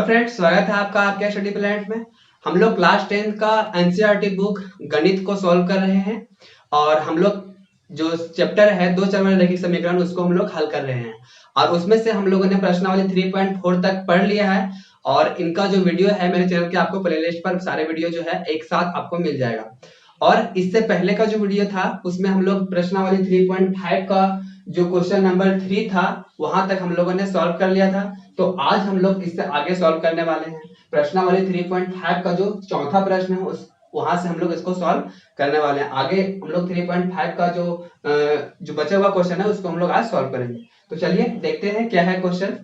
Friends, स्वागत है आपका आपके स्टडी प्लैनेट में। हम लोग क्लास 10 का एनसीईआरटी बुक गणित को सॉल्व कर रहे हैं और हम लोग जो चैप्टर है दो चर वाले रैखिक समीकरण उसको हम लोग हल कर रहे हैं और उसमें से हम लोगों ने प्रश्नावली 3.4 तक पढ़ लिया है और इनका जो वीडियो है मेरे चैनल के आपको प्लेलिस्ट पर सारे वीडियो जो है एक साथ आपको मिल जाएगा। और इससे पहले का जो वीडियो था उसमें हम लोग प्रश्नावली 3.5 का जो क्वेश्चन नंबर 3 था वहां तक हम लोगों ने सॉल्व कर लिया था। तो आज हम लोग इससे आगे सॉल्व करने वाले हैं। प्रश्नावली 3.5 का जो चौथा प्रश्न है उस वहां से हम लोग इसको सॉल्व करने वाले हैं। आगे हम लोग 3.5 का जो बचा हुआ क्वेश्चन है उसको हम लोग आज सॉल्व करेंगे। तो चलिए देखते हैं क्या है क्वेश्चन।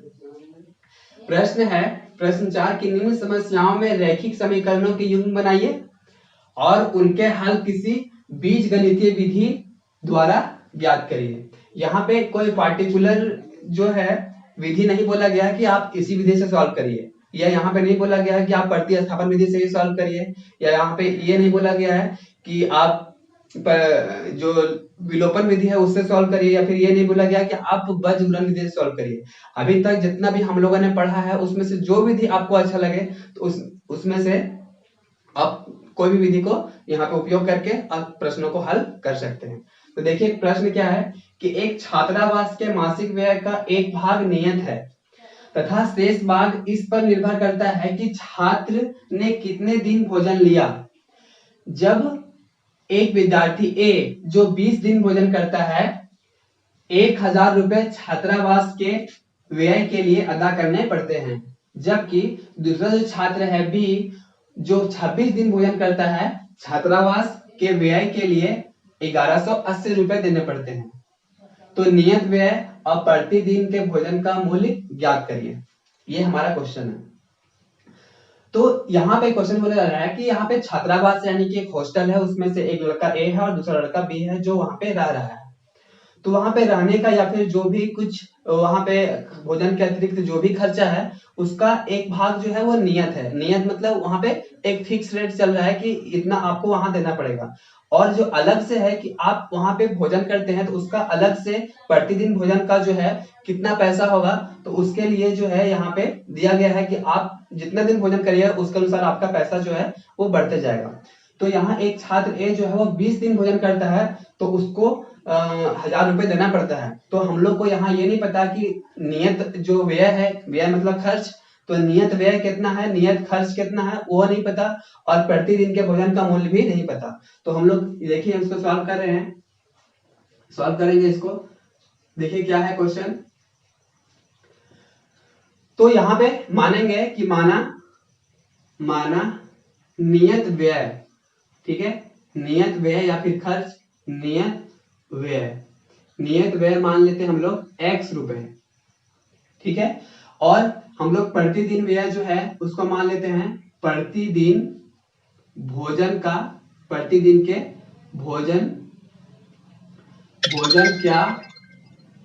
प्रश्न है प्रश्न 4 की निम्न समस्याओं में रैखिक समीकरणों के युग्म बनाइए और उनके हल किसी बीजगणितीय विधि द्वारा ज्ञात करिए। यहाँ पे कोई पार्टिकुलर जो है विधि नहीं बोला गया है कि आप इसी विधि से सॉल्व करिए, या यहाँ पे नहीं बोला गया है कि आप प्रतिस्थापन विधि से ही सॉल्व करिए, या यहाँ पे ये नहीं बोला गया है कि आप जो विलोपन विधि है उससे सॉल्व करिए, या फिर ये नहीं बोला गया कि आप बीजगणित विधि से सॉल्व करिए। अभी तक जितना भी हम लोगों ने पढ़ा है उसमें से जो विधि आपको अच्छा लगे तो उसमें से आप कोई भी विधि को यहाँ पे उपयोग करके आप प्रश्नों को हल कर सकते हैं। तो देखिए प्रश्न क्या है कि एक छात्रावास के मासिक व्यय का एक भाग नियत है तथा शेष भाग इस पर निर्भर करता है कि छात्र ने कितने दिन भोजन लिया। जब एक विद्यार्थी ए जो 20 दिन भोजन करता है 1000 रुपए छात्रावास के व्यय के लिए अदा करने पड़ते हैं, जबकि दूसरा जो छात्र है बी जो 26 दिन भोजन करता है छात्रावास के व्यय के लिए 1180 रुपए देने पड़ते हैं। तो नियत व्यय और प्रतिदिन के भोजन का मूल्य ज्ञात करिए। ये हमारा क्वेश्चन है। तो यहाँ पे क्वेश्चन बोला जा रहा है कि यहाँ पे छात्रावास यानी कि एक हॉस्टल है, उसमें से एक लड़का ए है और दूसरा लड़का बी है जो वहां पे रह रहा है। तो वहां पे रहने का या फिर जो भी कुछ वहां पे भोजन के अतिरिक्त जो भी खर्चा है उसका एक भाग जो है वो नियत है। नियत मतलब वहां पे एक फिक्स रेट चल रहा है कि इतना आपको वहां देना पड़ेगा, और जो अलग से है कि आप वहां पे भोजन करते हैं तो उसका अलग से प्रतिदिन भोजन का जो है कितना पैसा होगा, तो उसके लिए जो है यहाँ पे दिया गया है कि आप जितना दिन भोजन करिए उसके अनुसार आपका पैसा जो है वो बढ़ते जाएगा। तो यहाँ एक छात्र ए जो है वो 20 दिन भोजन करता है तो उसको 1000 रुपए देना पड़ता है। तो हम लोग को यहाँ ये नहीं पता कि नियत जो व्यय है, व्यय मतलब खर्च, तो नियत व्यय कितना है, नियत खर्च कितना है वो नहीं पता, और प्रतिदिन के भोजन का मूल्य भी नहीं पता। तो हम लोग देखिए इसको सॉल्व कर रहे हैं, सॉल्व करेंगे इसको। देखिए क्या है क्वेश्चन। तो यहाँ पे मानेंगे कि माना नियत व्यय, ठीक है, नियत व्यय या फिर खर्च, नियत व्यय मान लेते हैं हम लोग x रुपए, ठीक है, और हम लोग प्रतिदिन व्यय जो है उसको मान लेते हैं प्रतिदिन भोजन का, प्रतिदिन के भोजन क्या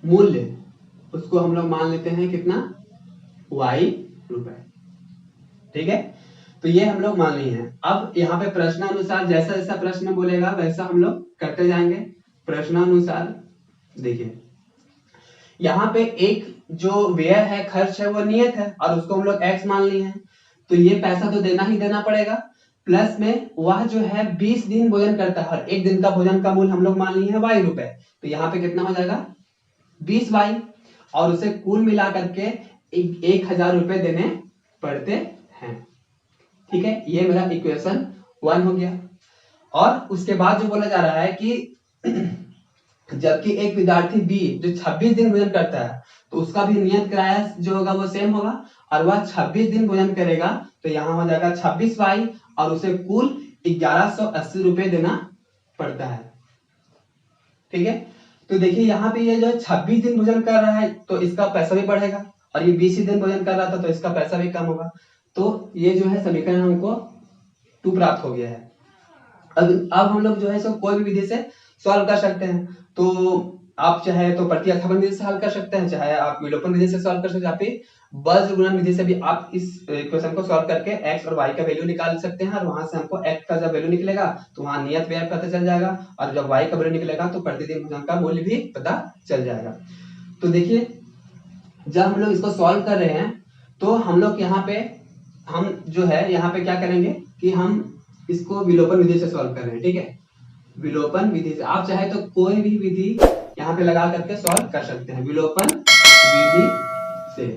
मूल्य उसको हम लोग मान लेते हैं कितना, y रुपए, ठीक है। तो ये हम लोग मान लिए हैं। अब यहाँ पे प्रश्नानुसार जैसा जैसा प्रश्न बोलेगा वैसा हम लोग करते जाएंगे। प्रश्नानुसार देखिए यहाँ पे एक जो व्यय है, खर्च है, वो नियत है और उसको हम लोग x मान लिए हैं, तो ये पैसा तो देना ही देना पड़ेगा। प्लस में वह जो है 20 दिन भोजन करता है, एक दिन का भोजन का मूल्य हम लोग मान लिए हैं y रुपए, तो यहाँ पे कितना हो जाएगा 20y, और उसे कुल मिला करके 1000 रुपए देने पड़ते हैं, ठीक है। ये मेरा इक्वेशन 1 हो गया। और उसके बाद जो बोला जा रहा है कि जबकि एक विद्यार्थी बी जो 26 दिन भोजन करता है तो उसका भी नियत किराया जो होगा वो सेम होगा, और वह 26 दिन भोजन करेगा तो यहाँ हो जाएगा 26y, और उसे कुल 1180 रुपए देना पड़ता है, ठीक है। तो देखिए यहाँ पे ये जो 26 दिन भोजन कर रहा है तो इसका पैसा भी बढ़ेगा, और ये 20 दिन भोजन कर रहा था तो इसका पैसा भी कम होगा। तो ये जो है समीकरण हमको 2 प्राप्त हो गया है। अब हम लोग जो है इसको कोई भी विधि से सॉल्व कर सकते हैं। तो आप चाहे तो प्रतिस्थापन विधि से हल कर सकते हैं, चाहे आप विलोपन विधि से सॉल्व कर सकते हैं, या फिर बीजगणित विधि से भी आप इस इक्वेशन को सॉल्व करके x और y का वैल्यू निकाल सकते हैं, और वहां से हमको x का जब वैल्यू निकलेगा तो वहां नियत व्यय पता चल जाएगा, और जब y का वैल्यू निकलेगा तो प्रतिदिन भोजन का मूल्य भी पता चल जाएगा। तो देखिए जब हम लोग इसको सॉल्व कर रहे हैं तो हम लोग यहाँ पे हम जो है यहाँ पे क्या करेंगे कि हम इसको विलोपन विधि से सॉल्व कर रहे हैं, ठीक है। विलोपन विधि से, आप चाहे तो कोई भी विधि यहाँ पे लगा करके सॉल्व कर सकते हैं, विलोपन विधि से।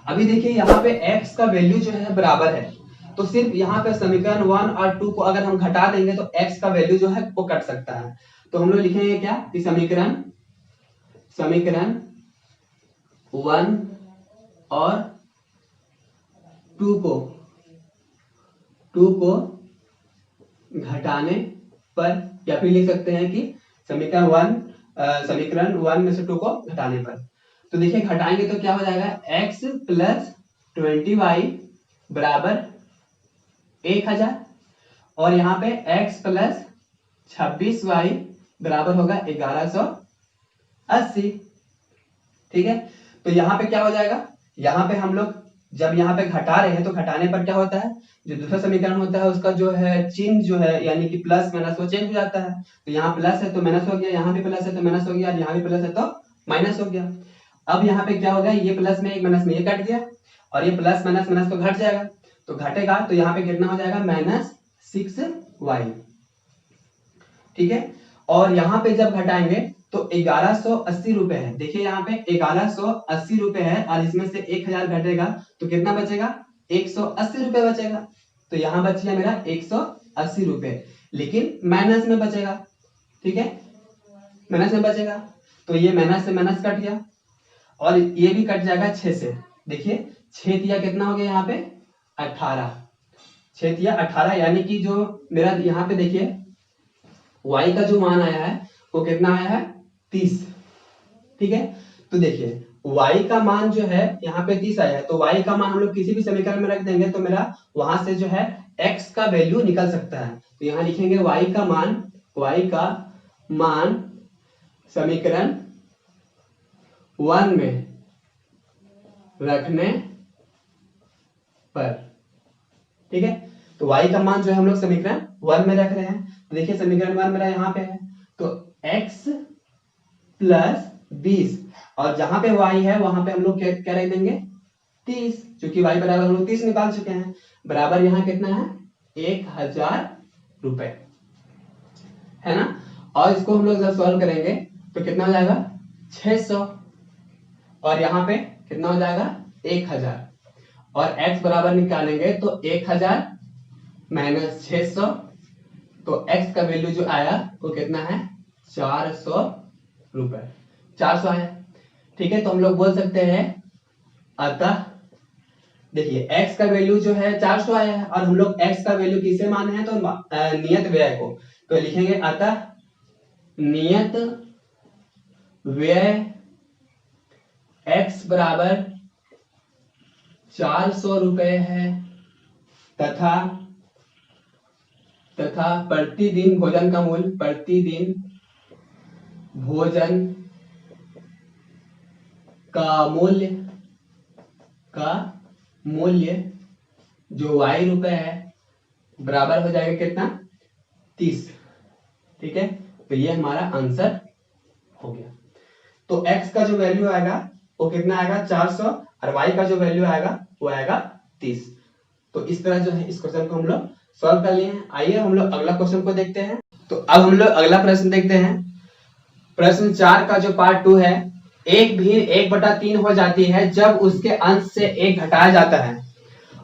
अभी देखिए यहाँ पे x का वैल्यू जो है बराबर है, तो सिर्फ यहाँ पे समीकरण 1 और 2 को अगर हम घटा देंगे तो x का वैल्यू जो है वो कट सकता है। तो हम लोग लिखेंगे क्या कि समीकरण 1 और 2 को घटाने पर, या फिर लिख सकते हैं कि समीकरण 1 में से 2 को घटाने पर। तो देखिए घटाएंगे तो क्या हो जाएगा, x प्लस 20y बराबर 1000, और यहाँ पे x प्लस 26y बराबर होगा 1180, ठीक है। तो यहाँ पे क्या हो जाएगा, यहाँ पे हम लोग जब यहाँ पे घटा रहे हैं तो घटाने पर क्या होता है, जो दूसरा समीकरण होता है उसका जो है चिन्ह जो है यानी कि प्लस माइनस वो चेंज हो जाता है। तो यहाँ प्लस है तो माइनस हो गया, यहाँ भी प्लस है तो माइनस हो गया, और यहाँ भी प्लस है तो माइनस हो गया। अब यहाँ पे क्या होगा, ये प्लस में एक माइनस में ये कट गया, और ये प्लस माइनस माइनस तो घट जाएगा, तो घटेगा तो यहाँ पे कितना हो जाएगा -6y, ठीक है। और यहाँ पे जब घटाएंगे तो 1180 रुपए है। देखिए यहाँ पे 1180 रुपए है, और इसमें से 1000 घटेगा तो कितना बचेगा, 180 रुपए बचेगा। तो यहाँ बच गया मेरा 180 रुपए, लेकिन माइनस में बचेगा, ठीक है, माइनस में बचेगा। तो ये माइनस से माइनस कट गया, और ये भी कट जाएगा 6 से। देखिए 6 तिया कितना हो गया, यहाँ पे 18, 6 तिया 18, यानी कि जो मेरा यहाँ पे देखिए y का जो मान आया है वो कितना आया है 30, ठीक है। तो देखिए y का मान जो है यहाँ पे 30 आया है, तो y का मान हम लोग किसी भी समीकरण में रख देंगे तो मेरा वहां से जो है x का वैल्यू निकल सकता है। तो यहाँ लिखेंगे y का मान समीकरण 1 में रखने पर, ठीक है। तो y का मान जो है हम लोग समीकरण 1 में रख रहे हैं। तो देखिए समीकरण 1 मेरा यहाँ पे है, तो x प्लस 20, और जहां पे y है वहां पे हम लोग क्या रख देंगे 30, क्योंकि y बराबर हम लोग 30 निकाल चुके हैं, बराबर यहाँ कितना है 1000 रुपए, है ना। और इसको हम लोग जब सॉल्व करेंगे तो कितना हो जाएगा 600, और यहाँ पे कितना हो जाएगा 1000, और x बराबर निकालेंगे तो 1000 माइनस 600, तो x का वैल्यू जो आया वो कितना है 400 रुपए, 400 आया, ठीक है। तो हम लोग बोल सकते हैं अतः, देखिए x का वैल्यू जो है 400 आया है, और हम लोग x का वैल्यू किसे माने हैं तो नियत व्यय को, तो लिखेंगे अतः नियत व्यय x बराबर 400 रुपए है, तथा प्रतिदिन भोजन का मूल्य, प्रतिदिन भोजन का मूल्य जो y रुपए है बराबर हो जाएगा कितना 30, ठीक है। तो ये हमारा आंसर हो गया। तो x का जो वैल्यू आएगा वो कितना आएगा 400, और y का जो वैल्यू आएगा वो आएगा 30। तो इस तरह जो है इस क्वेश्चन को हम लोग सॉल्व कर लिए हैं। आइए हम लोग अगला क्वेश्चन को देखते हैं। तो अब हम लोग अगला प्रश्न देखते हैं। प्रश्न 4 का जो पार्ट 2 है, एक भिन्न 1/3 हो जाती है जब उसके अंश से 1 घटाया जाता है,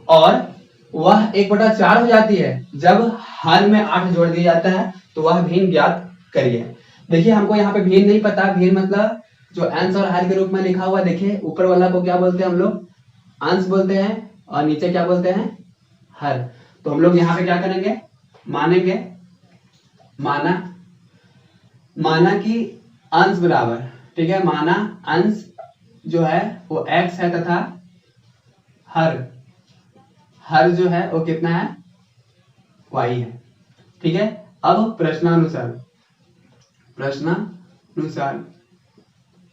और वह 1/4 हो जाती है जब हर में 8 जोड़ दिया जाता है, तो वह भिन्न ज्ञात करिए। देखिए हमको यहाँ पे भिन्न नहीं पता, भिन्न मतलब जो अंश और हर के रूप में लिखा हुआ, देखिए ऊपर वाला को क्या बोलते हैं हम लोग अंश बोलते हैं, और नीचे क्या बोलते हैं हर। तो हम लोग यहाँ पे क्या करेंगे, मानेंगे माना कि अंश बराबर, ठीक है, माना अंश जो है वो x है तथा हर जो है वो कितना है y है, ठीक है। अब प्रश्नानुसार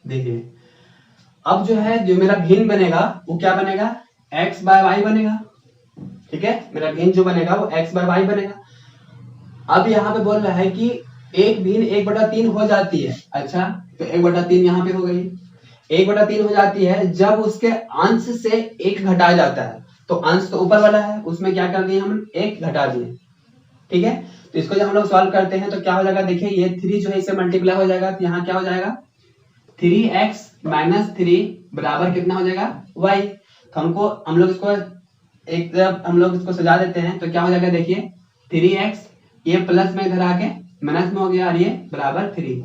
देखिए, अब जो है जो मेरा भिन्न बनेगा वो क्या बनेगा x बाय y बनेगा, ठीक है। मेरा भिन्न जो बनेगा वो x बाय y बनेगा। अब यहाँ पे बोल रहा है कि एक भिन्न 1/3 हो जाती है। अच्छा, तो 1/3 यहाँ पे हो गई, 1/3 हो जाती है जब उसके अंश से 1 घटाया जाता है। तो अंश तो ऊपर वाला है, उसमें क्या कर दिए हम एक घटा दिए। ठीक है, तो इसको जब हम लोग सॉल्व करते हैं तो क्या हो जाएगा, देखिए ये 3 जो है इससे मल्टीप्लाई हो जाएगा, तो यहाँ क्या हो जाएगा 3x - 3 बराबर कितना हो जाएगा y। तो हम लोग इसको एक तरफ हम लोग इसको सजा देते हैं तो क्या हो जाएगा, देखिए 3x ये प्लस में इधर आके माइनस में हो गया और ये बराबर 3,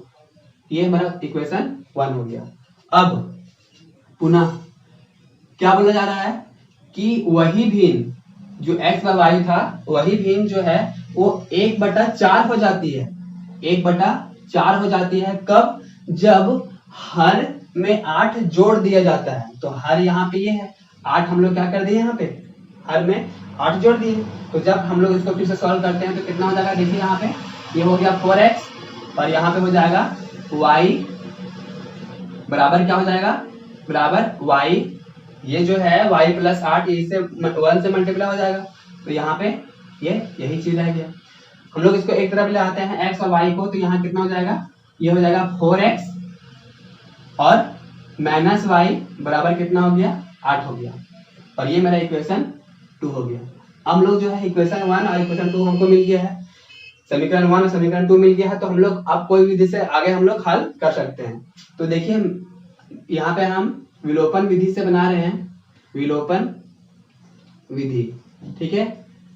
ये हमारा इक्वेशन 1 हो गया। अब पुनः क्या बोला जा रहा है कि वही भिन्न जो x व y था, वही भिन्न जो है वो 1/4 हो जाती है, 1/4 हो जाती है। कब? जब हर में 8 जोड़ दिया जाता है। तो हर यहाँ पे ये है 8, हम लोग क्या कर दिए यहाँ पे हर में 8 जोड़ दिए। तो जब हम लोग इसको फिर से सॉल्व करते हैं तो कितना हो जाएगा, देखिए यहाँ पे ये हो गया 4x और यहाँ पे हो जाएगा y बराबर क्या हो जाएगा, बराबर y, ये जो है y + 8 इससे 1 से मल्टीप्लाई हो जाएगा। तो यहाँ पे ये यही चीज रह गया। हम लोग इसको एक तरफ ले आते हैं x और y को, तो यहाँ कितना हो जाएगा, ये हो जाएगा 4x और -y बराबर कितना हो गया 8 हो गया, और ये मेरा इक्वेशन 2 हो गया। हम लोग जो है इक्वेशन 1 और इक्वेशन 2 हमको मिल गया है, समीकरण 1 और समीकरण 2 मिल गया है। तो हम लोग अब कोई विधि से आगे हम लोग हल कर सकते हैं। तो देखिए यहाँ पे हम विलोपन विधि से बना रहे हैं, विलोपन विधि। ठीक है,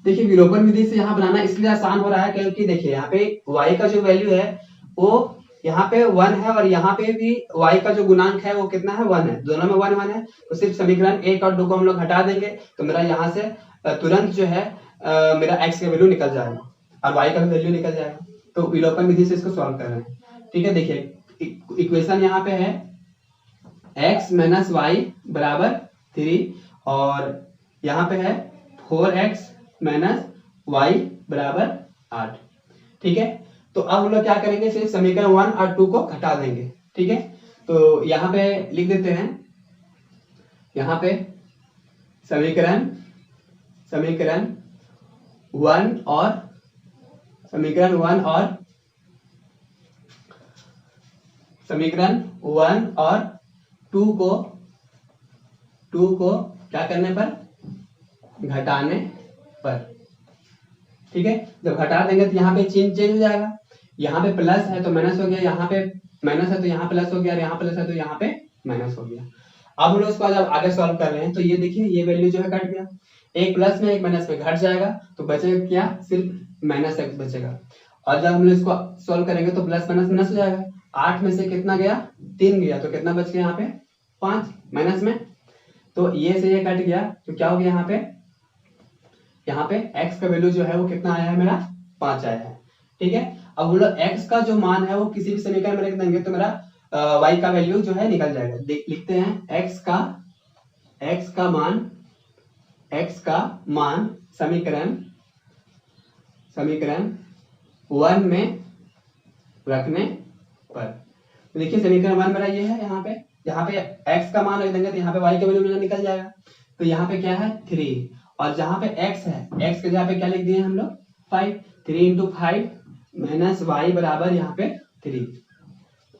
देखिए विलोपन विधि से यहाँ बनाना इसलिए आसान हो रहा है क्योंकि देखिए यहाँ पे y का जो वैल्यू है वो यहाँ पे 1 है और यहाँ पे भी y का जो गुणांक है वो कितना है 1 है, दोनों में 1 1 है। तो सिर्फ समीकरण 1 और 2 को हम लोग हटा देंगे तो मेरा यहाँ से तुरंत जो है मेरा x का वैल्यू निकल जाएगा और y का वैल्यू निकल जाएगा। तो विलोपन विधि से इसको सॉल्व कर रहे हैं। ठीक है, देखिए इक्वेशन यहाँ पे है x - y बराबर 3 और यहाँ पे है 4x - y बराबर 8। ठीक है, तो अब हम लोग क्या करेंगे, सिर्फ समीकरण 1 और 2 को घटा देंगे। ठीक है, तो यहाँ पे लिख देते हैं, यहाँ पे समीकरण 1 और समीकरण 1 और 2 को क्या करने पर, घटाने पर। ठीक है, जब घटा देंगे तो यहाँ पे चिन्ह चेंज हो जाएगा, यहाँ पे प्लस है तो माइनस हो गया, यहाँ पे माइनस है तो यहाँ प्लस हो गया और यहाँ प्लस है तो यहाँ पे माइनस हो गया। अब हम लोग इसको जब आगे सॉल्व कर रहे हैं तो ये देखिए ये वैल्यू जो है कट गया, एक प्लस में एक माइनस में घट जाएगा तो बचेगा क्या, सिर्फ -x बचेगा। और जब हम लोग इसको सॉल्व करेंगे तो प्लस माइनस माइनस हो जाएगा, 8 में से कितना गया 3 गया, तो कितना बच गया यहाँ पे 5 माइनस में, तो ये से ये कट गया तो क्या हो गया यहाँ पे x का वैल्यू जो है वो कितना आया है, मेरा 5 आया है। ठीक है, अब हम लोग x का जो मान है वो किसी भी समीकरण में लिख देंगे तो मेरा y का वैल्यू जो है निकल जाएगा। लिखते हैं x का मान समीकरण 1 में रखने पर। तो देखिए समीकरण 1 मेरा ये है, यहाँ पे x का मान रख देंगे तो यहाँ पे y का वैल्यू निकल जाएगा। तो यहाँ पे क्या है 3 और जहाँ पे x है, x के जहाँ पे क्या लिख दिए हम लोग 5, 3 × 5 - y बराबर यहाँ पे 3।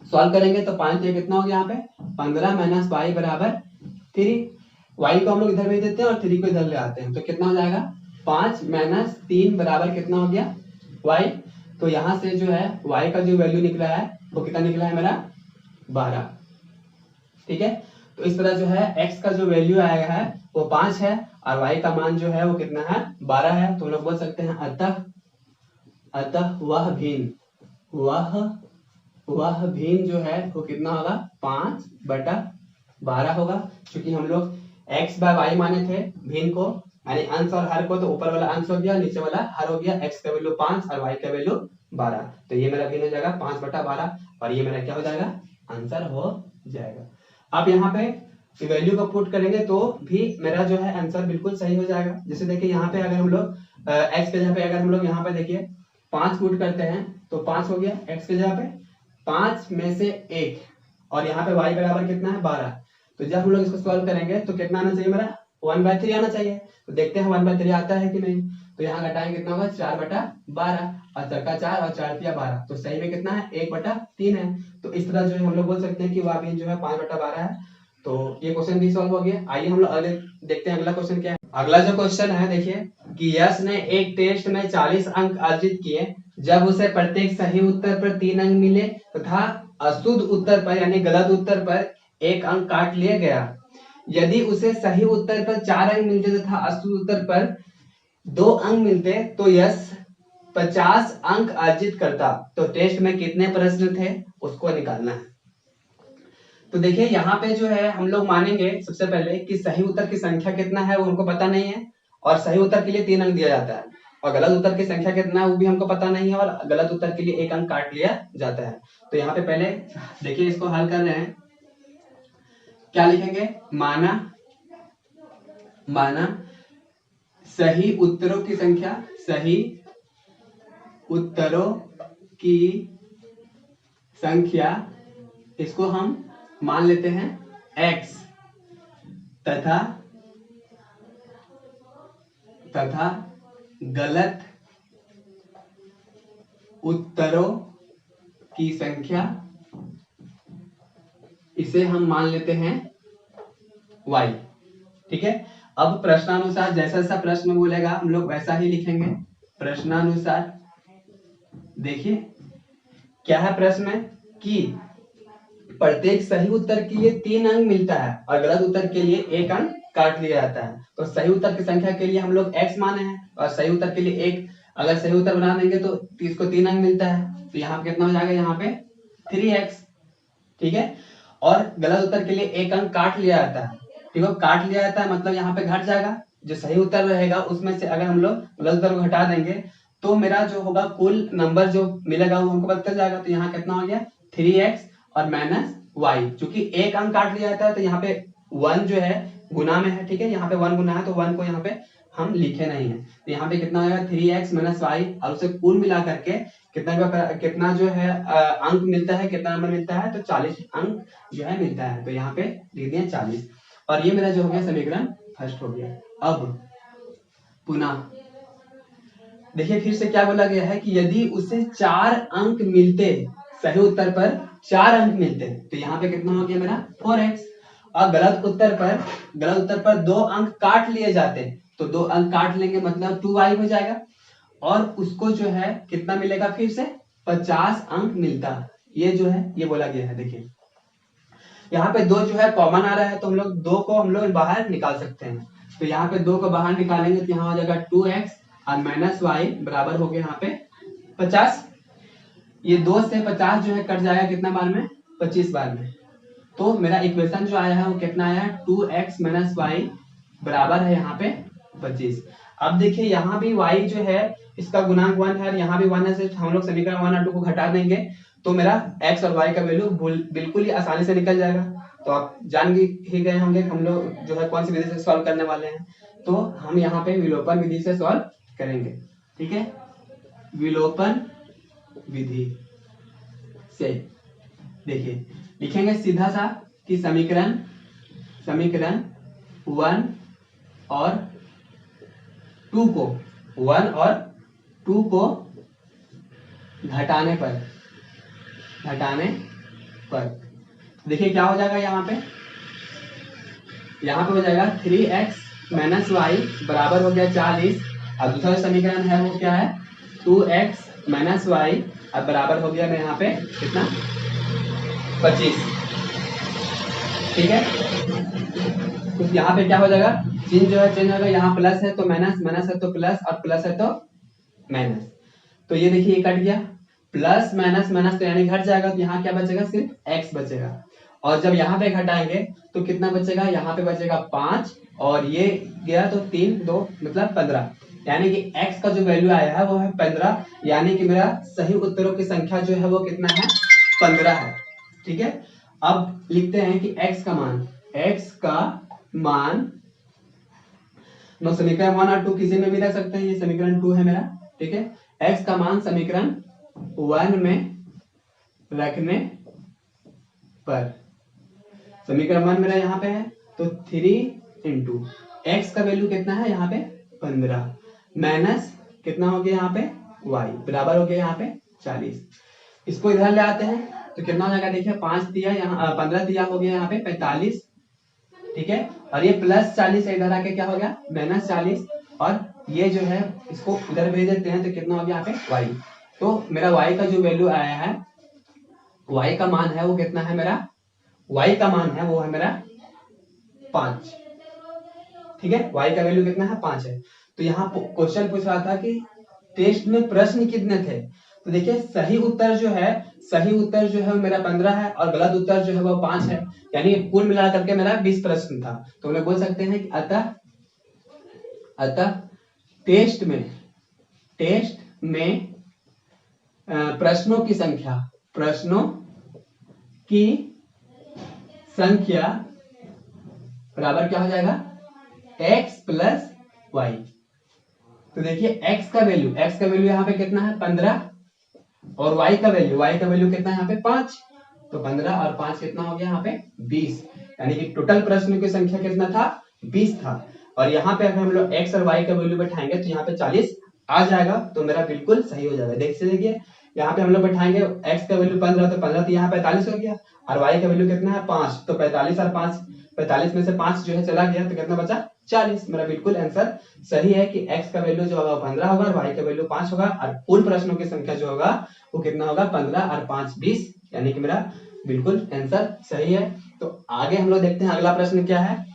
सॉल्व करेंगे तो 5 से कितना हो गया यहाँ पे 15 - y बराबर 3। y को हम लोग इधर भेज देते हैं और 3 को इधर ले आते हैं तो कितना हो जाएगा 5 - 3 बराबर कितना हो गया y। तो यहाँ से जो है y का जो वैल्यू निकला है वो कितना निकला है मेरा 12। ठीक है, तो इस तरह जो है x का जो वैल्यू आया है वो 5 है और y का मान जो है वो कितना है 12 है। तो हम लोग बोल सकते हैं अतः वह भिन्न जो है वो कितना होगा 5/12 होगा। क्योंकि हम लोग x/y माने थे भिन्न को, यानी अंश और हर को, तो ऊपर वाला अंश हो गया नीचे वाला हर हो गया, x का वैल्यू 5 और y का वैल्यू 12। तो ये मेरा भिन्न हो जाएगा 5/12 और ये मेरा क्या हो जाएगा आंसर हो जाएगा। आप यहाँ पे वैल्यू को पुट करेंगे तो भी मेरा जो है आंसर बिल्कुल सही हो जाएगा। जैसे देखिए यहाँ पे अगर हम लोग x के जगह पे अगर हम लोग यहाँ पे देखिए 5 पुट करते हैं तो 5 हो गया x के जगह पे, 5 में से 1 और यहाँ पे y बराबर कितना है 12। तो जब हम लोग इसको सॉल्व करेंगे तो कितना आना चाहिए मेरा 1/3 आना चाहिए। तो देखते हैं 1/3 आता है कि नहीं। तो यहाँ घटाएंगे कितना होगा 4/12 और 4 और 4 12, तो सही में कितना है 1/3 है। तो इस तरह जो है हम लोग बोल सकते हैं कि वह भिन्न जो है 5/12 है। तो ये क्वेश्चन भी सॉल्व हो गया। आइए हम लोग अगले देखते हैं अगला क्वेश्चन क्या है। अगला जो क्वेश्चन है देखिए कि यश ने एक टेस्ट में 40 अंक अर्जित किए जब उसे प्रत्येक सही उत्तर पर 3 अंक मिले तथा अशुद्ध उत्तर पर यानी गलत उत्तर पर 1 अंक काट लिया गया। यदि उसे सही उत्तर पर 4 अंक मिलते तथा अशुद्ध उत्तर पर 2 अंक मिलते तो यश 50 अंक अर्जित करता। तो टेस्ट में कितने प्रश्न थे उसको निकालना है। तो देखिए यहाँ पे जो है हम लोग मानेंगे सबसे पहले कि सही उत्तर की संख्या कितना है वो हमको पता नहीं है और सही उत्तर के लिए 3 अंक दिया जाता है और गलत उत्तर की संख्या कितना है वो भी हमको पता नहीं है और गलत उत्तर के लिए 1 अंक काट लिया जाता है। तो यहाँ पे पहले देखिए इसको हल कर रहे हैं। क्या लिखेंगे? माना सही उत्तरों की संख्या, सही उत्तरों की संख्या इसको हम मान लेते हैं x तथा गलत उत्तरों की संख्या इसे हम मान लेते हैं y। ठीक है। अब प्रश्नानुसार जैसा जैसा प्रश्न बोलेगा हम लोग वैसा ही लिखेंगे। प्रश्नानुसार देखिए क्या है प्रश्न में कि प्रत्येक सही उत्तर के लिए 3 अंक मिलता है और गलत उत्तर के लिए 1 अंक काट लिया जाता है। तो सही उत्तर की संख्या के लिए हम लोग x माने हैं और सही उत्तर के लिए 1 अगर सही उत्तर बना देंगे तो इसको 3 अंक मिलता है। तो यहाँ पे कितना हो जाएगा? यहाँ पे 3x। ठीक है। और गलत उत्तर के लिए 1 अंक काट लिया जाता है। ठीक है। काट लिया जाता है मतलब यहाँ पे घट जाएगा। जो सही उत्तर रहेगा उसमें से अगर हम लोग गलत उत्तर को घटा देंगे तो मेरा जो होगा कुल नंबर जो मिलेगा वो हमको पता चल जाएगा। तो यहाँ कितना हो गया? 3x और माइनस y। चूंकि 1 अंक काट लिया जाता है तो यहाँ पे 1 जो है गुना में है। ठीक है। यहाँ पे 1 गुना है तो 1 को यहाँ पे हम लिखे नहीं है। तो यहाँ पे कितना होगा? 3x माइनस y और उसे कुल मिला करके कितना जो है अंक मिलता है, कितना नंबर मिलता है? तो 40 अंक जो है मिलता है। तो यहाँ पे लिख दिए 40 और ये मेरा जो हो गया समीकरण फर्स्ट हो गया। अब पुनः देखिए फिर से क्या बोला गया है कि यदि उसे 4 अंक मिलते, सही उत्तर पर 4 अंक मिलते तो यहाँ पे कितना हो गया मेरा? 4x। और गलत उत्तर पर 2 अंक काट लिए जाते तो 2 अंक काट लेंगे मतलब 2y हो जाएगा और उसको जो है कितना मिलेगा? फिर से 50 अंक मिलता। ये जो है ये बोला गया है। देखिए यहाँ पे 2 जो है कॉमन आ रहा है तो हम लोग 2 को हम लोग बाहर निकाल सकते हैं। तो यहाँ पे 2 को बाहर निकालेंगे तो यहाँ हो जाएगा 2x और माइनस y बराबर हो गया यहाँ पे 50। ये 2 से 50 जो है कट जाएगा कितना बार में? 25 बार में। तो मेरा इक्वेशन जो आया है वो कितना आया है? 2x माइनस y बराबर है यहाँ पे 25। अब देखिए यहाँ भी y जो है इसका गुणांक 1 है और यहाँ भी 1 है। सिर्फ हम लोग समीकरण 1 और 2 को घटा देंगे तो मेरा x और y का वैल्यू बिल्कुल ही आसानी से निकल जाएगा। तो आप जान ही गए होंगे हम लोग जो है कौन सी विधि से सॉल्व करने वाले हैं। तो हम यहाँ पे विलोपन विधि से सॉल्व करेंगे। ठीक है। विलोपन विधि से देखिए लिखेंगे सीधा सा कि समीकरण 1 और 2 को घटाने पर देखिए क्या हो जाएगा? यहाँ पे हो जाएगा 3x माइनस y बराबर हो गया 40 और दूसरा समीकरण है वो क्या है? 2x माइनस y अब बराबर हो गया मैं यहाँ पे कितना? 25। ठीक है। तो यहाँ पे क्या हो जाएगा? चिन्ह जो है चेंज होगा। यहाँ प्लस है तो माइनस, माइनस है तो प्लस और प्लस है तो माइनस। तो ये देखिए ये कट गया। प्लस माइनस माइनस तो यानी घट जाएगा तो यहाँ क्या बचेगा? सिर्फ x बचेगा। और जब यहाँ पे घटाएंगे तो कितना बचेगा? यहाँ पे बचेगा 5 और ये गया तो 3 2 मतलब 15 यानी कि x का जो वैल्यू आया है वो है 15 यानी कि मेरा सही उत्तरों की संख्या जो है वो कितना है? 15 है। ठीक है। अब लिखते हैं कि x का मान नो समीकरण 1 और 2 किसी में भी रख सकते हैं। ये समीकरण 2 है मेरा। ठीक है। x का मान समीकरण 1 में रखने पर समीकरण 1 मेरा यहाँ पे है तो 3 इंटू x का वैल्यू कितना है? यहाँ पे 15 माइनस कितना हो गया? यहाँ पे y बराबर हो गया यहाँ पे 40। इसको इधर ले आते हैं तो कितना हो जाएगा? देखिए 5 दिया यहाँ 15 दिया हो गया यहाँ पे 45। ठीक है, और ये +40 इधर आके क्या हो गया -40, और ये जो है इसको उधर भेज देते हैं तो कितना हो गया यहाँ पे y। तो मेरा y का जो वैल्यू आया है, y का मान है वो कितना है मेरा, y का मान है वो है मेरा 5। ठीक है, y का वैल्यू कितना है 5 है। तो यहाँ क्वेश्चन पूछ रहा था कि टेस्ट में प्रश्न कितने थे, तो देखिए सही उत्तर जो है वो मेरा 15 है और गलत उत्तर जो है वो 5 है, यानी कुल मिला करके मेरा 20 प्रश्न था। तो हम लोग बोल सकते हैं कि अतः टेस्ट में प्रश्नों की संख्या बराबर क्या हो जाएगा x + y। तो देखिए x का वैल्यू यहाँ पे कितना है 15, और y का वैल्यू कितना है यहाँ पे 5। तो 15 और 5 कितना हो गया यहाँ पे 20, यानी कि टोटल प्रश्न की संख्या कितना था 20 था। और यहाँ पे अगर हम लोग x और y का वैल्यू बैठाएंगे तो यहाँ पे 40 आ जाएगा, तो मेरा बिल्कुल सही हो जाएगा। देखिए यहाँ पे हम लोग बैठाएंगे x का वैल्यू 15, तो 15 तो यहाँ 45 हो गया, और y का वैल्यू कितना है 5, तो 45 और 5, 45 में से 5 जो है चला गया तो कितना बचा 40। मेरा बिल्कुल आंसर सही है कि x का वैल्यू जो होगा 15 होगा और y का वैल्यू 5 होगा, और कुल प्रश्नों की संख्या जो होगा वो कितना होगा 15 और 5 20, यानी कि मेरा बिल्कुल आंसर सही है। तो आगे हम लोग देखते हैं अगला प्रश्न क्या है।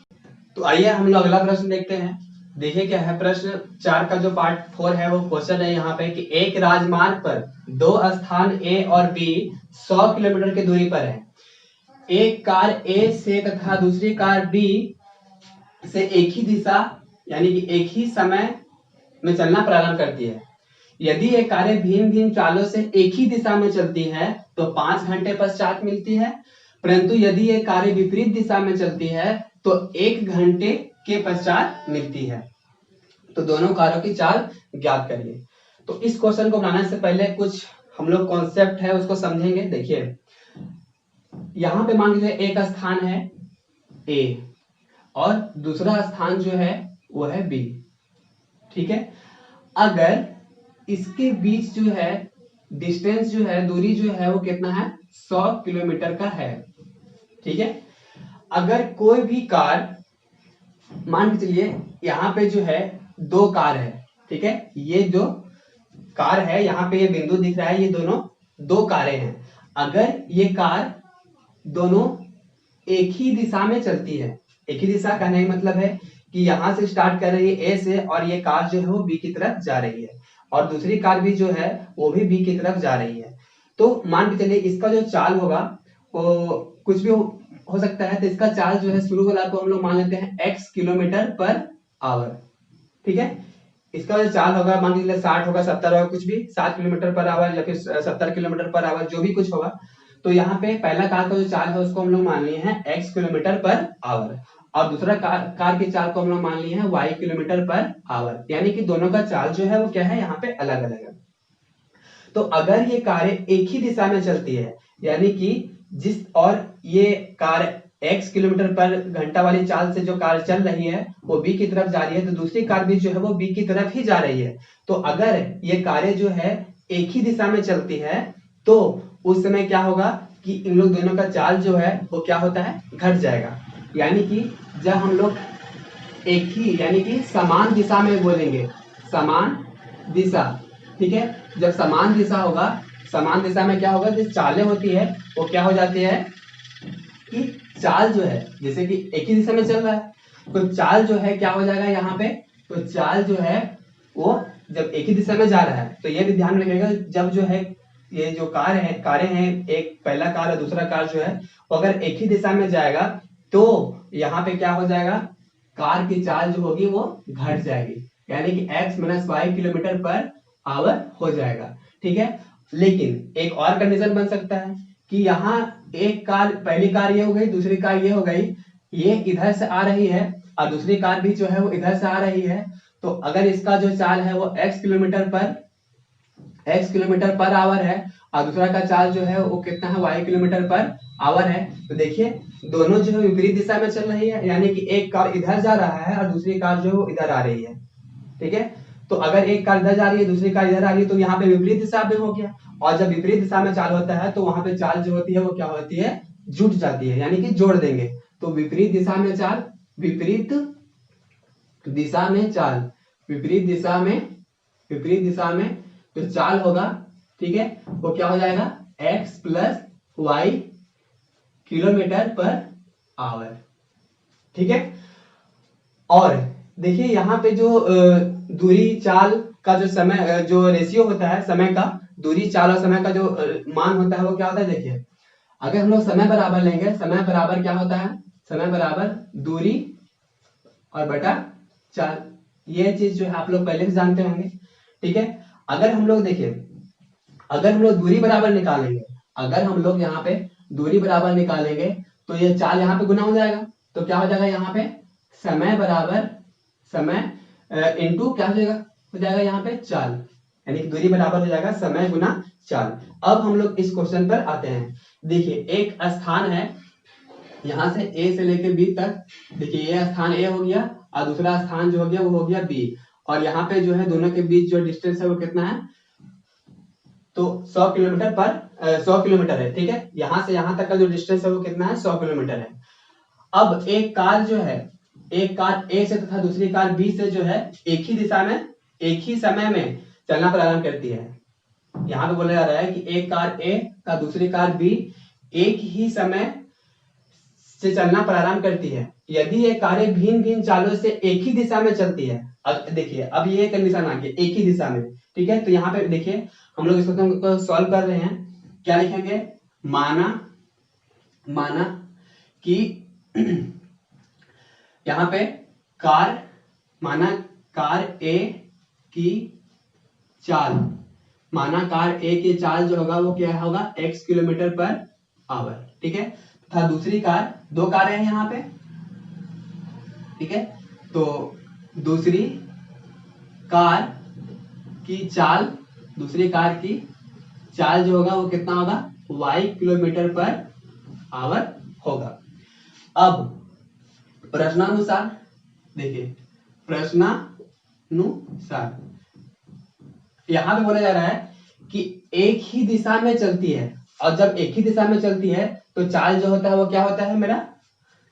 तो आइए हम लोग अगला प्रश्न देखते हैं। देखिए क्या है, प्रश्न 4 का जो पार्ट 4 है वो क्वेश्चन है यहाँ पे कि एक राजमार्ग पर दो स्थान A और B 100 किलोमीटर की दूरी पर है। एक कार A से तथा दूसरी कार B से एक ही दिशा यानी कि एक ही समय में चलना प्रारंभ करती है। यदि ये कारें भिन्न भिन्न चालों से एक ही दिशा में चलती है तो 5 घंटे पश्चात मिलती है, परंतु यदि ये कारें विपरीत दिशा में चलती है तो 1 घंटे के पश्चात मिलती है। तो दोनों कारों की चाल ज्ञात करिए। तो इस क्वेश्चन को बनाने से पहले कुछ हम लोग कॉन्सेप्ट है उसको समझेंगे। देखिए यहाँ पे मान लीजिए एक स्थान है A और दूसरा स्थान जो है वो है B। ठीक है, अगर इसके बीच जो है डिस्टेंस जो है दूरी जो है वो कितना है 100 किलोमीटर का है। ठीक है, अगर कोई भी कार मान के चलिए यहाँ पे जो है दो कार है। ठीक है, ये जो कार है यहाँ पे ये बिंदु दिख रहा है, ये दोनों दो कारें हैं। अगर ये कार दोनों एक ही दिशा में चलती है, एक ही दिशा कहने का मतलब है कि यहाँ से स्टार्ट कर रही है A से और ये कार जो है वो B की तरफ जा रही है और दूसरी कार भी जो है वो भी B की तरफ जा रही है। तो मान के चलिए इसका जो चाल होगा वो कुछ भी हो सकता है। तो इसका चाल जो है शुरू वाला को हम लोग मान लेते हैं x किलोमीटर/आवर। ठीक है, इसका जो चाल होगा मान लीजिए 60 होगा 70 होगा कुछ भी 7 किलोमीटर/आवर या फिर 70 किलोमीटर/आवर जो भी कुछ होगा। तो यहाँ पे पहला कार का जो चाल है उसको हम लोग मान लिए हैं x किलोमीटर/आवर और दूसरा कार की चाल को हम लोग मान लिए हैं y किलोमीटर/आवर, यानी कि दोनों का चाल जो है वो क्या है यहाँ पे अलग अलग है। तो अगर ये कारें एक ही दिशा में चलती है यानी कि और ये कार x किलोमीटर/घंटा वाली चाल से जो कार चल रही है वो B की तरफ जा रही है, तो दूसरी कार भी जो है वो B की तरफ ही जा रही है। तो अगर ये कारें जो है एक ही दिशा में चलती है तो उस समय क्या होगा कि इन लोग दोनों का चाल जो है वो क्या होता है घट जाएगा। यानी कि जब हम लोग एक ही यानी कि समान दिशा में बोलेंगे, समान दिशा। ठीक है, जब समान दिशा होगा, समान दिशा में क्या होगा जो चालें होती है वो क्या हो जाती है कि चाल जो है जैसे कि एक ही दिशा में चल रहा है तो चाल जो है क्या हो जाएगा यहाँ पे, तो चाल जो है वो जब एक ही दिशा में जा रहा है तो ये भी ध्यान रखिएगा जब जो है ये जो कारें हैं एक पहला कार और दूसरा कार जो है वो अगर एक ही दिशा में जाएगा तो यहाँ पे क्या हो जाएगा कार की चाल जो होगी वो घट जाएगी, यानी कि x - y किलोमीटर/आवर हो जाएगा। ठीक है, लेकिन एक और कंडीशन बन सकता है कि यहाँ एक कार पहली कार ये हो गई दूसरी कार ये हो गई, ये इधर से आ रही है और दूसरी कार भी जो है वो इधर से आ रही है। तो अगर इसका जो चाल है वो x किलोमीटर/आवर है और दूसरा का चाल जो है वो कितना है y किलोमीटर/आवर है, तो देखिए दोनों जो है विपरीत दिशा में चल रही है, यानी कि एक कार इधर जा रहा है और दूसरी कार जो है वो इधर आ रही है। ठीक है, तो अगर एक कार इधर जा रही है दूसरी कार इधर आ रही है तो यहाँ पे विपरीत दिशा में हो गया, और जब विपरीत दिशा में चाल होता है तो वहां पे चाल जो होती है वो क्या होती है जुट जाती है, यानी कि जोड़ देंगे तो विपरीत दिशा में चाल, विपरीत दिशा में चाल, विपरीत दिशा में जो चाल होगा, ठीक है, वो क्या हो जाएगा x plus y kilometre per hour, ठीक है। और देखिए यहाँ पे जो दूरी चाल का जो समय जो रेशियो होता है समय का, दूरी चाल और समय का जो मान होता है वो क्या होता है, देखिए अगर हम लोग समय बराबर लेंगे, समय बराबर क्या होता है, समय बराबर दूरी और बटा चाल, ये चीज जो है आप लोग पहले से जानते होंगे, ठीक है। अगर हम लोग देखिए, अगर हम लोग दूरी बराबर निकालेंगे, अगर हम लोग यहाँ पे दूरी बराबर निकालेंगे तो ये चाल यहाँ पे गुना हो जाएगा, तो क्या हो जाएगा यहाँ पे समय बराबर समय इनटू क्या हो जाएगा यहाँ पे चाल, यानी कि दूरी बराबर हो जाएगा समय गुना चाल। अब हम लोग इस क्वेश्चन पर आते हैं। देखिए एक स्थान है यहाँ से A से लेके B तक, देखिए ये स्थान A हो गया और दूसरा स्थान जो हो गया वो हो गया B, और यहाँ पे जो है दोनों के बीच जो डिस्टेंस है वो कितना है, तो 100 किलोमीटर पर 100 किलोमीटर है, ठीक है। यहाँ से यहाँ तक का जो डिस्टेंस है वो कितना है, 100 किलोमीटर है। अब एक कार जो है, एक कार A से तथा दूसरी कार B से जो है एक ही दिशा में एक ही समय में चलना प्रारंभ करती है। यहाँ पे बोला जा रहा है कि एक कार A का दूसरी कार B एक ही समय से चलना प्रारंभ करती है, यदि ये कारें भिन्न भिन्न चालों से एक ही दिशा में चलती है। अब देखिए अब ये कंडीशन आ गई एक ही दिशा में, ठीक है। तो यहाँ पे देखिए हम लोग इसको सॉल्व कर रहे हैं, क्या लिखेंगे, माना कि यहाँ पे कार, माना कार A की चाल, माना कार A की चाल जो होगा वो क्या होगा x किलोमीटर पर आवर, ठीक है। तथा दूसरी कार, दो कारें हैं यहाँ पे, ठीक है, तो दूसरी कार की चाल, दूसरी कार की चाल जो होगा वो कितना होगा y किलोमीटर पर आवर होगा। अब प्रश्नानुसार देखिए, प्रश्नानुसार यहाँ पे बोला जा रहा है कि एक ही दिशा में चलती है, और जब एक ही दिशा में चलती है तो चाल जो होता है वो क्या होता है मेरा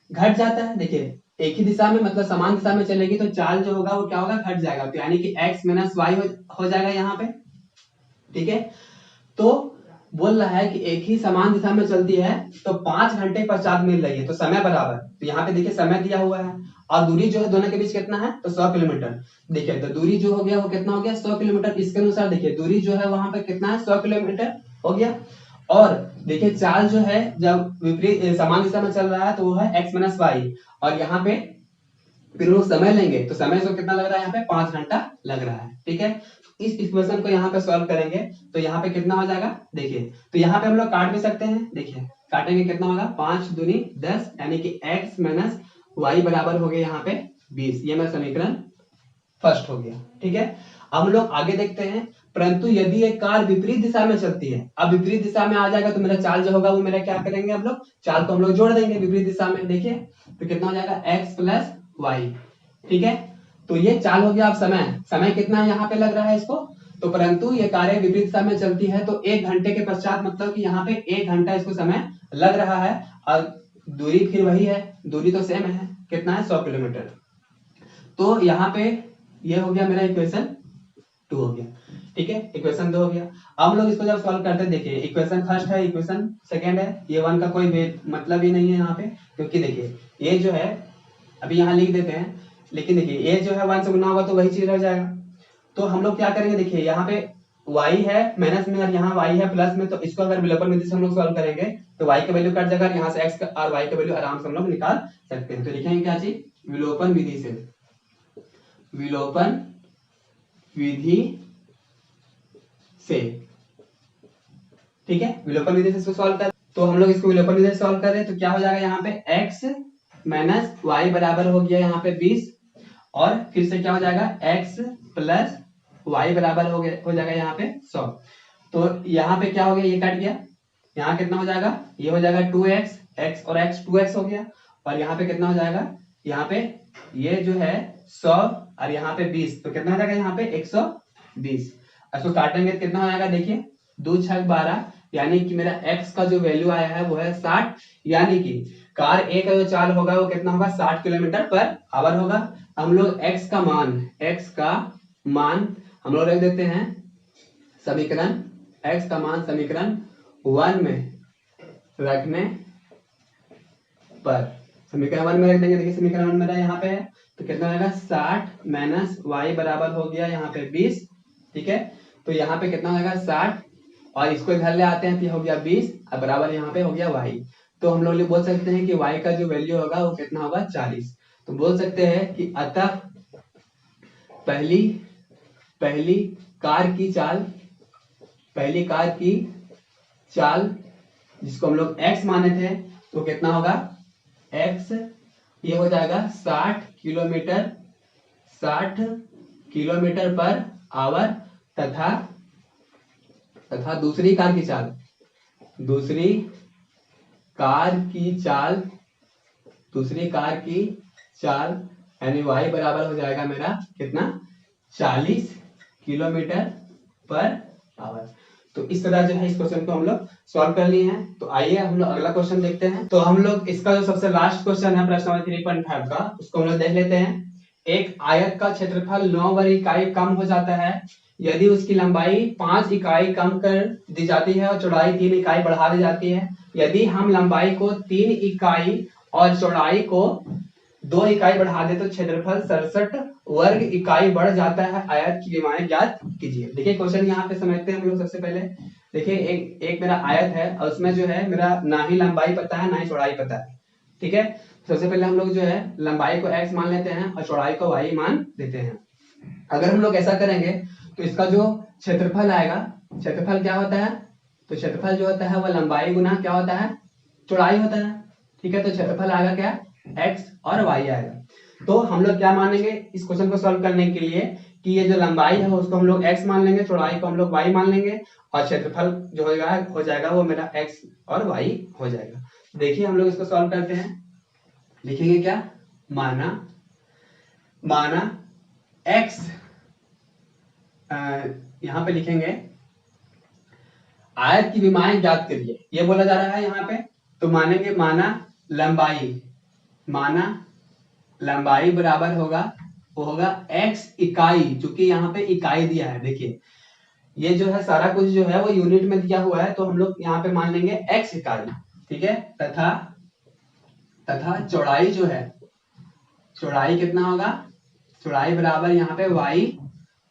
घट जाता है। देखिए एक ही दिशा में मतलब समान दिशा में चलेगी तो चाल जो होगा वो क्या होगा घट जाएगा, तो यानी कि x माइनस वाई हो जाएगा यहाँ पे, ठीक है। तो बोल रहा है कि एक ही समान दिशा में चलती है तो 5 घंटे पश्चात मिल रही है, तो समय बराबर, तो यहाँ पे देखिए समय दिया हुआ है और दूरी जो है दोनों के बीच कितना है, तो 100 किलोमीटर। देखिए तो दूरी जो हो गया वो कितना हो गया 100 किलोमीटर, इसके अनुसार देखिए दूरी जो है वहां पे कितना है 100 किलोमीटर हो गया। और देखिए चाल जो है जब विपरीत समान दिशा में चल रहा है तो वो है x माइनस वाई, और यहाँ पे फिर लोग समय लेंगे तो समय से कितना लग रहा है यहाँ पे 5 घंटा लग रहा है, ठीक है। इस इक्वेशन को यहाँ पे सॉल्व करेंगे तो यहाँ पे कितना हो जाएगा, देखिए तो यहाँ पे हम लोग काट भी सकते हैं, देखिए काटेंगे कितना होगा 5 दूनी 10, यानी कि x माइनस वाई बराबर हो गया यहाँ पे 20, ये मेरा समीकरण फर्स्ट हो गया, ठीक है। अब हम लोग आगे देखते हैं, परंतु यदि एक कार विपरीत दिशा में चलती है, अब विपरीत दिशा में आ जाएगा तो मेरा चाल जो होगा वो मेरा क्या करेंगे हम लोग, चाल को हम लोग जोड़ देंगे विपरीत दिशा में, देखिए तो कितना हो जाएगा x प्लस वाई, ठीक है। तो ये चाल हो गया। अब समय कितना यहाँ पे लग रहा है इसको, तो परंतु ये कारें विपरीत दिशा में चलती है तो 1 घंटे के पश्चात मतलब कि यहाँ पे 1 घंटा इसको समय लग रहा है, और दूरी फिर वही है, दूरी तो सेम है, कितना है 100 किलोमीटर। तो यहाँ पे ये हो गया मेरा इक्वेशन 2 हो गया, ठीक है, इक्वेशन 2 हो गया। अब हम लोग इसको जब सॉल्व करते हैं, देखिए इक्वेशन फर्स्ट है, इक्वेशन सेकंड है, ये 1 का कोई मतलब ही नहीं है यहाँ पे, क्योंकि देखिए ये जो है अभी यहाँ लिख देते हैं, लेकिन देखिए ये जो है 1 से गुना होगा तो वही चीज रह जाएगा। तो हम लोग क्या करेंगे, देखिए यहाँ पे y है माइनस में और यहाँ y है प्लस में, तो इसको अगर विलोपन विधि से हम लोग सॉल्व करेंगे तो y का वैल्यू कट जाएगा, यहाँ से x का और y का वैल्यू आराम से हम लोग निकाल सकते हैं। तो लिखेंगे क्या चीज, विलोपन विधि से, विलोपन विधि से, ठीक है, विलोपन विधि से इसको सॉल्व कर, तो हम लोग इसको विलोपन विधि से सॉल्व कर रहे हैं तो क्या हो जाएगा यहाँ पे x माइनस वाई बराबर हो गया यहाँ पे 20, और फिर से क्या हो जाएगा x प्लस वाई बराबर हो जाएगा यहाँ पे 100। तो यहाँ पे क्या हो गया, ये कट गया, यहाँ कितना हो जाएगा, ये हो जाएगा 2x, x और x 2x हो गया, और यहाँ पे कितना हो जाएगा, यहाँ पे ये जो है 100 और यहाँ पे 20, तो कितना हो जाएगा यहाँ पे 120। इसको काटेंगे तो कितना हो जाएगा, देखिए 2 6 12, यानी कि मेरा x का जो वैल्यू आया है वो है 60, यानी कि कार ए का जो चाल होगा वो कितना होगा 60 किलोमीटर पर आवर होगा। हम लोग x का मान हम लोग रख देते हैं समीकरण x का मान समीकरण 1 में रखने पर, समीकरण 1 में रख देंगे। देखिए समीकरण 1 मेरा यहाँ पे है तो कितना आएगा 60 माइनस y बराबर हो गया यहाँ पे 20। ठीक है, तो यहाँ पे कितना होगा 60 और इसको इधर ले आते हैं तो ये हो गया 20 और बराबर यहाँ पे हो गया y। तो हम लोग बोल सकते हैं कि y का जो वैल्यू होगा वो कितना होगा 40। तो बोल सकते हैं कि अतः पहली कार की चाल जिसको हम लोग x माने थे तो कितना होगा x ये हो जाएगा 60 किलोमीटर पर आवर तथा दूसरी कार की चाल यानी y बराबर हो जाएगा मेरा कितना 40 किलोमीटर पर आवर। तो इस तरह जो है इस क्वेश्चन को हम लोग सॉल्व कर लिए हैं। तो आइए हम लोग अगला क्वेश्चन देखते हैं। तो हम लोग इसका जो सबसे लास्ट क्वेश्चन है प्रश्न नंबर 3.5 का उसको हम लोग देख लेते हैं। एक आयत का क्षेत्रफल 9 वर्ग इकाई कम हो जाता है यदि उसकी लंबाई 5 इकाई कम कर दी जाती है और चौड़ाई 3 इकाई बढ़ा दी जाती है। यदि हम लंबाई को 3 इकाई और चौड़ाई को 2 इकाई बढ़ा दे तो क्षेत्रफल 67 वर्ग इकाई बढ़ जाता है। आयत की विमाएं ज्ञात कीजिए। देखिए क्वेश्चन यहाँ पे समझते हैं हम लोग। सबसे पहले देखिए एक मेरा आयत है और उसमें जो है मेरा ना ही लंबाई पता है ना ही चौड़ाई पता है। ठीक है, सबसे पहले हम लोग जो है लंबाई को x मान लेते हैं और चौड़ाई को y मान देते हैं। अगर हम लोग ऐसा करेंगे तो इसका जो क्षेत्रफल आएगा, क्षेत्रफल क्या होता है तो क्षेत्रफल जो होता है वह लंबाई गुना क्या होता है चौड़ाई होता है। ठीक है, तो क्षेत्रफल आएगा क्या x और y आएगा। तो हम लोग क्या मानेंगे इस क्वेश्चन को सॉल्व करने के लिए कि ये जो लंबाई है उसको हम लोग x मान लेंगे, चौड़ाई को हम लोग y मान लेंगे और क्षेत्रफल जो हो जाएगा वो मेरा x और y हो जाएगा। देखिए हम लोग इसको सॉल्व करते हैं। लिखेंगे क्या माना x यहाँ पे लिखेंगे आयत की विमाएं ज्ञात करिए ये बोला जा रहा है यहाँ पे। तो मानेंगे माना लंबाई बराबर होगा वो होगा x इकाई, चूंकि यहाँ पे इकाई दिया है। देखिए ये जो है सारा कुछ जो है वो यूनिट में दिया हुआ है तो हम लोग यहाँ पे मान लेंगे x इकाई। ठीक है, तथा चौड़ाई जो है चौड़ाई कितना होगा चौड़ाई बराबर यहाँ पे y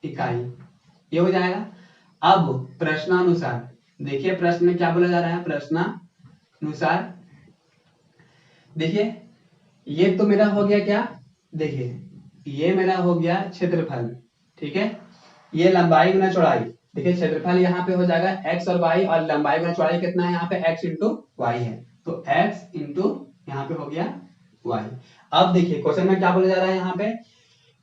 इकाई ये हो जाएगा। अब प्रश्नानुसार देखिए प्रश्न में क्या बोला जा रहा है। प्रश्नानुसार देखिए ये तो मेरा हो गया क्या, देखिए ये मेरा हो गया क्षेत्रफल। ठीक है, ये लंबाई गुना चौड़ाई। देखिए क्षेत्रफल यहाँ पे हो जाएगा x और y और लंबाई गुना चौड़ाई कितना है यहाँ पे x इंटू y है तो x इंटू यहाँ पे हो गया y। अब देखिए क्वेश्चन में क्या बोला जा रहा है यहाँ पे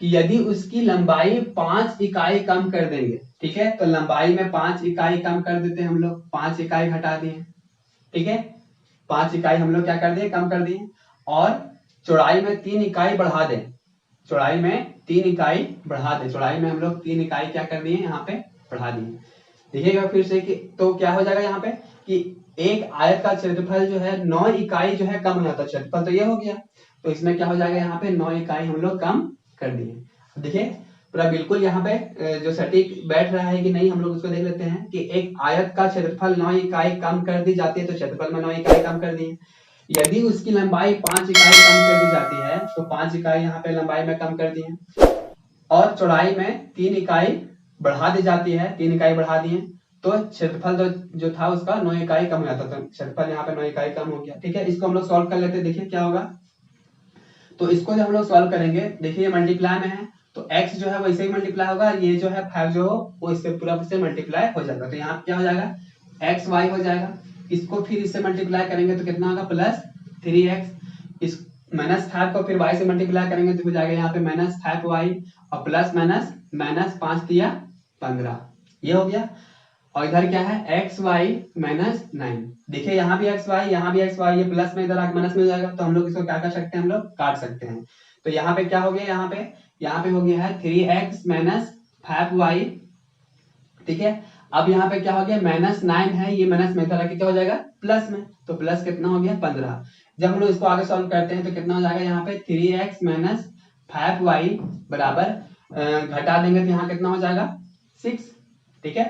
कि यदि उसकी लंबाई 5 इकाई कम कर देंगे। ठीक है, तो लंबाई में 5 इकाई कम कर देते हैं हम लोग, 5 इकाई घटा दिए। ठीक है, 5 इकाई हम लोग क्या कर दिए कम कर दिए और चौड़ाई में 3 इकाई बढ़ा दें। चौड़ाई में 3 इकाई बढ़ा दें, चौड़ाई में हम लोग 3 इकाई क्या कर दिए यहाँ पे बढ़ा दिए। देखिएगा फिर से कि तो क्या हो जाएगा यहाँ पे कि एक आयत का क्षेत्रफल जो है 9 इकाई जो है कम हो जाता है। क्षेत्रफल तो ये हो गया तो इसमें क्या हो जाएगा यहाँ पे 9 इकाई हम लोग कम कर दिए। देखिए पूरा बिल्कुल यहाँ पे जो सटीक बैठ रहा है कि नहीं हम लोग उसको देख लेते हैं कि एक आयत का क्षेत्रफल 9 इकाई कम कर दी जाती है तो क्षेत्रफल में 9 इकाई कम कर दिए। यदि उसकी लंबाई 5 इकाई कम कर दी जाती है तो 5 इकाई यहाँ पे लंबाई में कम कर दिए और चौड़ाई में 3 इकाई बढ़ा दी जाती है, 3 इकाई बढ़ा दिए तो क्षेत्रफल जो था उसका 9 इकाई कम हो जाता था। क्षेत्रफल यहाँ पे 9 इकाई कम हो गया। ठीक है, इसको हम लोग सॉल्व कर लेते हैं। देखिए क्या होगा तो इसको जब हम लोग सॉल्व करेंगे देखिए मल्टीप्लाई में है तो x जो है वैसे ही मल्टीप्लाई होगा, ये जो है 5 जो हो वो इससे पूरा से मल्टीप्लाई हो जाएगा। तो यहाँ क्या हो जाएगा एक्स वाई हो जाएगा। इसको फिर इससे मल्टीप्लाई करेंगे तो कितना होगा प्लस 3x। इस माइनस 5 को फिर y से मल्टीप्लाई करेंगे तो हो जाएगा यहाँ पे माइनस 5y और प्लस माइनस 5 दिया 15 ये हो गया। और इधर क्या है एक्स वाई माइनस 9। देखिए यहाँ भी एक्स वाई यहाँ भी एक्स वाई, ये प्लस में इधर आके माइनस में हो जाएगा तो हम लोग इसको क्या कर सकते हैं हम लोग काट सकते हैं। तो यहाँ पे क्या हो गया यहाँ पे हो गया है 3x माइनस 5y। ठीक है, अब यहाँ पे क्या हो गया माइनस 9 है, ये माइनस में इधर आके क्या हो जाएगा प्लस में, तो प्लस कितना हो गया 15। जब हम लोग इसको आगे सॉल्व करते हैं तो कितना हो जाएगा यहाँ पे 3x माइनस 5y बराबर घटा देंगे तो यहाँ कितना हो जाएगा 6। ठीक है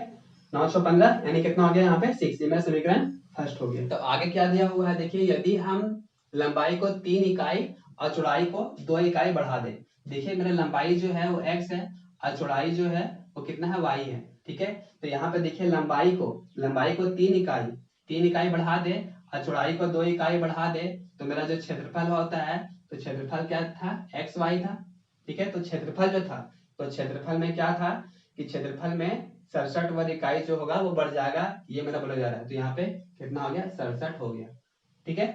915 यानी कितना हो गया यहाँ पे 6। ये मेरा समीकरण फर्स्ट हो गया। तो आगे क्या दिया हुआ है देखिए, यदि हम लंबाई को 3 इकाई और चौड़ाई को 2 इकाई बढ़ा दें। देखिए मेरा लंबाई जो है वो x है और चौड़ाई जो है वो कितना है y है। ठीक है तो यहाँ पे देखिए लंबाई को 3 इकाई बढ़ा दे और चौड़ाई को 2 इकाई बढ़ा दे तो मेरा जो क्षेत्रफल होता है तो क्षेत्रफल क्या था एक्स वाई था। ठीक है तो क्षेत्रफल जो था तो क्षेत्रफल में क्या था कि क्षेत्रफल में 67 वर्ग इकाई जो होगा वो बढ़ जाएगा, ये मेरा बोला जा रहा है। तो यहाँ पे कितना हो गया 67 हो गया। ठीक है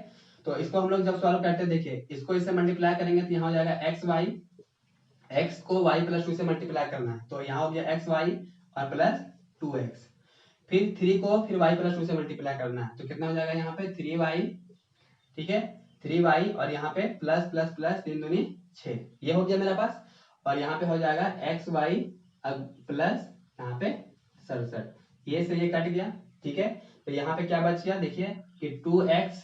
तो इसको हम लोग जब सॉल्व करते हैं देखिए इसको इससे मल्टीप्लाई करेंगे तो यहाँ हो जाएगा एक्स वाई, एक्स को y प्लस 2 से मल्टीप्लाई करना है तो यहाँ हो गया एक्स वाई और प्लस 2x। फिर 3 को फिर y प्लस 2 से मल्टीप्लाई करना है तो कितना हो जाएगा यहाँ पे 3y। ठीक है 3y और यहाँ पे प्लस प्लस प्लस 3 दूनी 6, ये हो गया मेरा पास। और यहाँ पे हो जाएगा एक्स वाई प्लस यहाँ पे 67, ये से ये कट गया। ठीक है तो यहाँ पे क्या बच गया देखिए कि 2x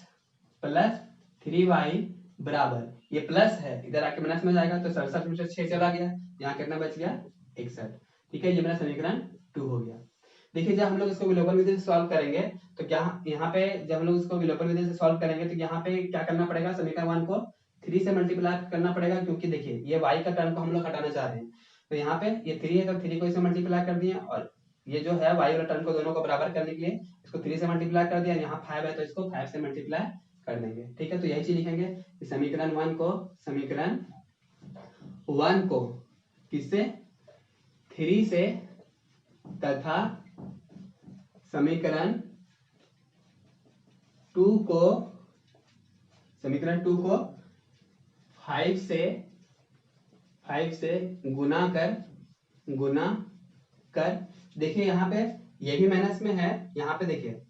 प्लस 3y बराबर, ये प्लस है इधर आके माइनस में जाएगा तो 67 में से 6 चला गया, यहाँ कितना बच गया 61। ठीक है ये मेरा समीकरण 2 हो गया। देखिए जब हम लोग इसको विलोपन विधि से सॉल्व करेंगे तो क्या यहाँ पे जब हम लोग इसको विलोपन विधि से सॉल्व करेंगे तो यहाँ पे क्या करना पड़ेगा, समीकरण 1 को 3 से मल्टीप्लाई करना पड़ेगा क्योंकि देखिए ये y का टर्म को हम लोग हटाना चाह रहे हैं। तो यहाँ पे ये 3 है तो 3 को इससे मल्टीप्लाई कर दिया और ये जो है y वाला टर्म को दोनों को बराबर करने के लिए इसको 3 से मल्टीप्लाई कर दिया, यहाँ 5 है तो इसको 5 से मल्टीप्लाई कर देंगे। ठीक है तो यही चीज लिखेंगे समीकरण 1 को किससे 3 से तथा समीकरण 2 को 5 से गुना कर देखिए यहाँ पे ये भी माइनस में है, यहाँ पे देखिए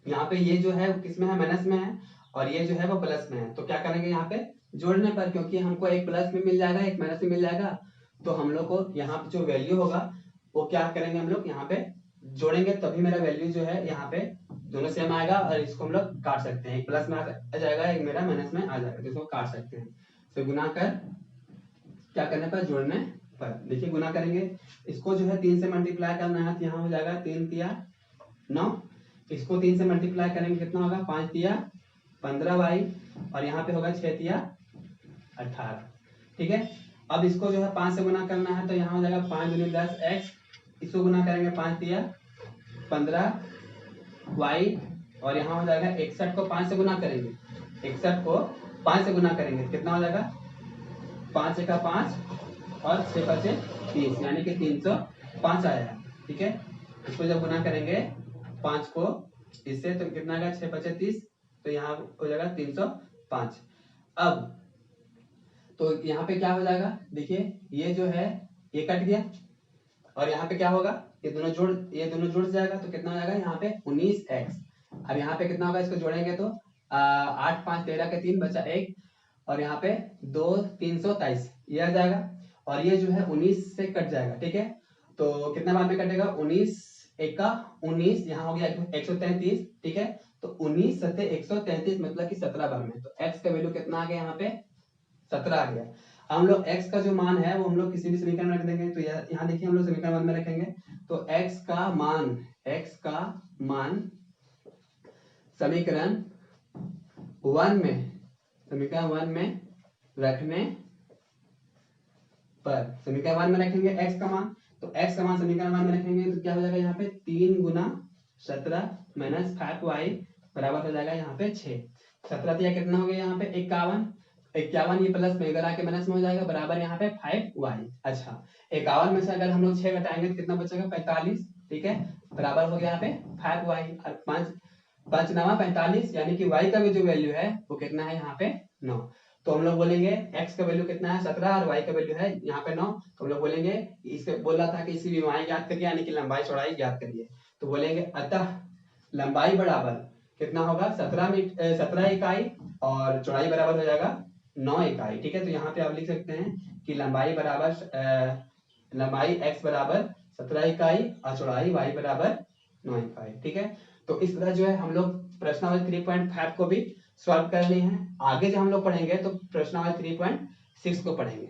यहाँ पे ये जो है किसमें है माइनस में है और ये जो है वो प्लस में है। तो क्या करेंगे यहाँ पे जोड़ने पर, क्योंकि हमको एक प्लस में मिल जाएगा एक माइनस में मिल जाएगा तो हम लोग को यहाँ पे जो वैल्यू होगा वो क्या करेंगे हम लोग यहाँ पे जोड़ेंगे तभी मेरा वैल्यू जो है यहाँ पे दोनों सेम आएगा और इसको हम लोग काट सकते हैं, एक प्लस में आ जाएगा एक मेरा माइनस में आ जाएगा तो इसको काट सकते हैं। तो गुना कर क्या करने पर जोड़ने पर देखिए गुना करेंगे इसको जो है 3 से मल्टीप्लाई करना है तो यहाँ हो जाएगा 3 तिया 9, इसको 3 से मल्टीप्लाई करेंगे कितना होगा 5 तिया 15y और यहाँ पे होगा 6 तिया 18। ठीक है अब इसको जो है 5 से गुना करना है तो यहाँ हो जाएगा 5 दूनी 10x, इसको गुना करेंगे 5 तिया 15y और यहाँ हो जाएगा 61 को 5 से गुना करेंगे, 61 को 5 से गुना करेंगे कितना हो जाएगा 5 का 5 और 6 5 30 यानी कि 305 आया है। ठीक है इसको जब गुना करेंगे 5 को इससे तो कितना आएगा 6 5 30 तो यहाँ हो जाएगा 305। अब तो यहाँ पे क्या हो जाएगा देखिए ये जो है ये कट गया और यहाँ पे क्या होगा ये दोनों जुड़ जाएगा तो कितना हो जाएगा यहाँ पे 19x। अब यहाँ पे कितना होगा इसको जोड़ेंगे तो 8 5 13 के 3 बचा 1 और यहाँ पे 2 323 ये आ जाएगा और ये जो है 19 से कट जाएगा। ठीक है तो कितना बाद में कटेगा 19 1 का 19 यहाँ हो गया 133। ठीक है तो 19 सत्ते 133 मतलब कि 17 बार में, तो x का वैल्यू कितना आ गया यहाँ पे 17 आ गया। हम लोग x का जो मान है वो हम लोग किसी भी समीकरण में रख देंगे तो यहाँ देखिए हम लोग समीकरण 1 में रखेंगे तो x का मान समीकरण 1 में रखने पर समीकरण 1 में रखेंगे x का मान, तो x का मान समीकरण 1 में रखेंगे तो क्या हो जाएगा यहाँ पे 3 गुना 17 माइनस 5y बराबर हो जाएगा यहाँ पे 6। 17 दिया कितना हो गया यहाँ पे 51 ये प्लस में इधर आके माइनस में हो जाएगा बराबर यहाँ पे 5y। अच्छा 51 में से अगर हम लोग 6 घटाएंगे तो कितना बचेगा 45। ठीक है बराबर हो गया यहाँ पे 5y और 5 9 45 यानी कि y का भी जो वैल्यू है वो कितना है यहाँ पे 9। तो हम लोग बोलेंगे x का वैल्यू कितना है 17 और y का वैल्यू है यहाँ पे 9 तो हम लोग बोलेंगे इसके बोल रहा था कि इसी विमाएं ज्ञात करिए यानी कि लंबाई चौड़ाई ज्ञात करिए तो बोलेंगे अतः लंबाई बराबर कितना होगा 17 इकाई और चौड़ाई बराबर हो जाएगा 9 इकाई। ठीक है तो यहाँ पे आप लिख सकते हैं कि लंबाई x बराबर 17 इकाई और चौड़ाई y बराबर 9 इकाई। ठीक है तो इस तरह जो है हम लोग प्रश्नावली 3.5 को भी सॉल्व करनी है। आगे जब हम लोग पढ़ेंगे तो प्रश्नावली 3.6 को पढ़ेंगे।